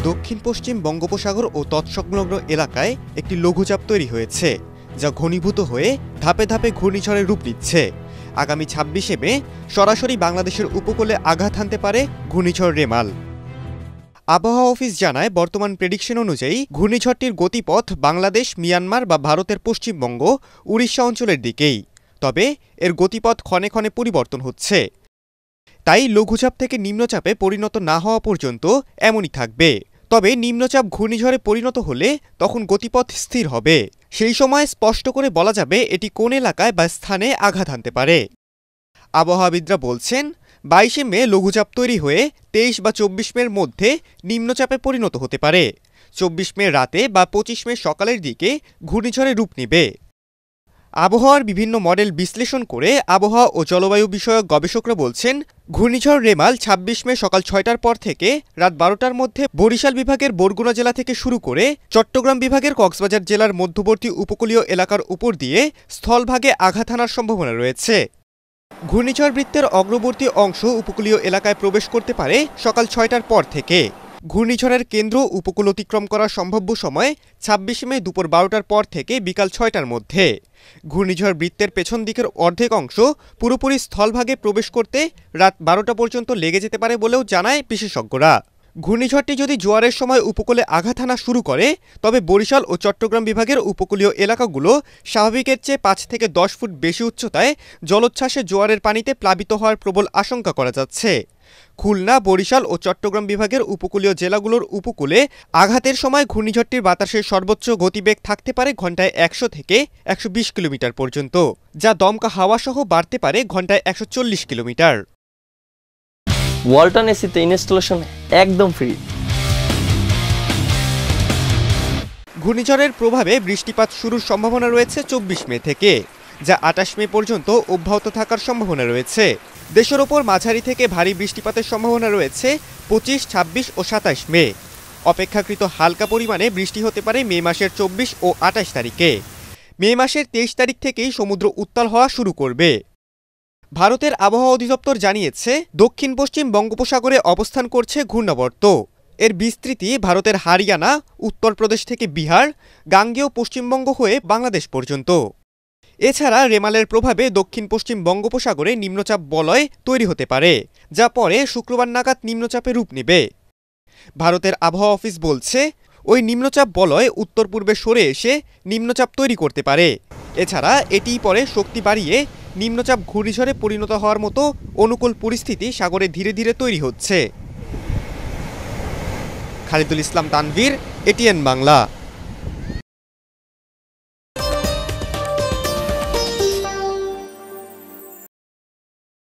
দক্ষিণ পশ্চিম বঙ্গোপসাগর ও তৎসংলগ্ন এলাকায় একটি লঘুচাপ তৈরি হয়েছে, যা ঘনীভূত হয়ে ধাপে ধাপে ঘূর্ণিঝড়ের রূপ নিচ্ছে। আগামী ২৬শে মে সরাসরি বাংলাদেশের উপকূলে আঘাত হানতে পারে ঘূর্ণিঝড় রেমাল। আবহাওয়া অফিস জানায়, বর্তমান প্রেডিকশন অনুযায়ী ঘূর্ণিঝড়টির গতিপথ বাংলাদেশ, মিয়ানমার বা ভারতের পশ্চিমবঙ্গ, উড়িষ্যা অঞ্চলের দিকেই। তবে এর গতিপথ ক্ষণে ক্ষণে পরিবর্তন হচ্ছে। তাই লঘুচাপ থেকে নিম্নচাপে পরিণত না হওয়া পর্যন্ত এমনই থাকবে। তবে নিম্নচাপ ঘূর্ণিঝড়ে পরিণত হলে তখন গতিপথ স্থির হবে। সেই সময় স্পষ্ট করে বলা যাবে এটি কোন এলাকায় বা স্থানে আঘাত হানতে পারে। আবহাওয়াবিদরা বলছেন, ২২শে মে লঘুচাপ তৈরি হয়ে ২৩ বা ২৪ মের মধ্যে নিম্নচাপে পরিণত হতে পারে। ২৪ মে রাতে বা ২৫ মে সকালের দিকে ঘূর্ণিঝড়ে রূপ নেবে। আবহাওয়ার বিভিন্ন মডেল বিশ্লেষণ করে আবহাওয়া ও জলবায়ু বিষয়ক গবেষকরা বলছেন, ঘূর্ণিঝড় রেমাল ২৬ মে সকাল ৬টার পর থেকে রাত ১২টার মধ্যে বরিশাল বিভাগের বরগুনা জেলা থেকে শুরু করে চট্টগ্রাম বিভাগের কক্সবাজার জেলার মধ্যবর্তী উপকূলীয় এলাকার উপর দিয়ে স্থলভাগে আঘাত হানার সম্ভাবনা রয়েছে। ঘূর্ণিঝড় বৃত্তের অগ্রবর্তী অংশ উপকূলীয় এলাকায় প্রবেশ করতে পারে সকাল ৬টার পর থেকে। ঘূর্ণিঝড়ের কেন্দ্র উপকূল অতিক্রম করার সম্ভাব্য সময় ২৬ মে দুপুর ১২টার পর থেকে বিকাল ৬টার মধ্যে। ঘূর্ণিঝড় বৃত্তের পেছন দিকের অর্ধেক অংশ পুরোপুরি স্থলভাগে প্রবেশ করতে রাত ১২টা পর্যন্ত লেগে যেতে পারে বলেও জানায় বিশেষজ্ঞরা। ঘূর্ণিঝড়টি যদি জোয়ারের সময় উপকূলে আঘাত হানা শুরু করে, তবে বরিশাল ও চট্টগ্রাম বিভাগের উপকূলীয় এলাকাগুলো স্বাভাবিকের চেয়ে ৫ থেকে ১০ ফুট বেশি উচ্চতায় জলোচ্ছ্বাসে জোয়ারের পানিতে প্লাবিত হওয়ার প্রবল আশঙ্কা করা যাচ্ছে। খুলনা, বরিশাল ও চট্টগ্রাম বিভাগের উপকূলীয় জেলাগুলোর উপকূলে আঘাতের সময় ঘূর্ণিঝড়টির বাতাসের সর্বোচ্চ গতিবেগ থাকতে পারে ঘন্টায় ১০০ থেকে ১২০ কিলোমিটার পর্যন্ত, যা দমকা হাওয়া সহ বাড়তে পারে ঘন্টায় ১৪০ কিলোমিটার। ওয়ালটন এসিতে ইনস্টলেশন একদম ফ্রি। ঘূর্ণিঝড়ের প্রভাবে বৃষ্টিপাত শুরুর সম্ভাবনা রয়েছে ২৪ মে থেকে, যা ২৮ মে পর্যন্ত অব্যাহত থাকার সম্ভাবনা রয়েছে। দেশের ওপর মাঝারি থেকে ভারী বৃষ্টিপাতের সম্ভাবনা রয়েছে ২৫, ২৬ ও ২৭ মে। অপেক্ষাকৃত হালকা পরিমাণে বৃষ্টি হতে পারে মে মাসের ২৪ ও ২৮ তারিখে। মে মাসের ২৩ তারিখ থেকেই সমুদ্র উত্তাল হওয়া শুরু করবে। ভারতের আবহাওয়া অধিদপ্তর জানিয়েছে, দক্ষিণ পশ্চিম বঙ্গোপসাগরে অবস্থান করছে ঘূর্ণাবর্ত। এর বিস্তৃতি ভারতের হরিয়ানা, উত্তরপ্রদেশ থেকে বিহার, গাঙ্গেয় পশ্চিমবঙ্গ হয়ে বাংলাদেশ পর্যন্ত। এছাড়া রেমালের প্রভাবে দক্ষিণ পশ্চিম বঙ্গোপসাগরে নিম্নচাপ বলয় তৈরি হতে পারে, যা পরে শুক্রবার নাগাদ নিম্নচাপে রূপ নেবে। ভারতের আবহাওয়া অফিস বলছে, ওই নিম্নচাপ বলয় উত্তর পূর্বে সরে এসে নিম্নচাপ তৈরি করতে পারে। এছাড়া এটিই পরে শক্তি বাড়িয়ে নিম্নচাপ ঘূর্ণিঝড়ে পরিণত হওয়ার মতো অনুকূল পরিস্থিতি সাগরে ধীরে ধীরে তৈরি হচ্ছে। খালিদুল ইসলাম তানভীর, এটিএন বাংলা।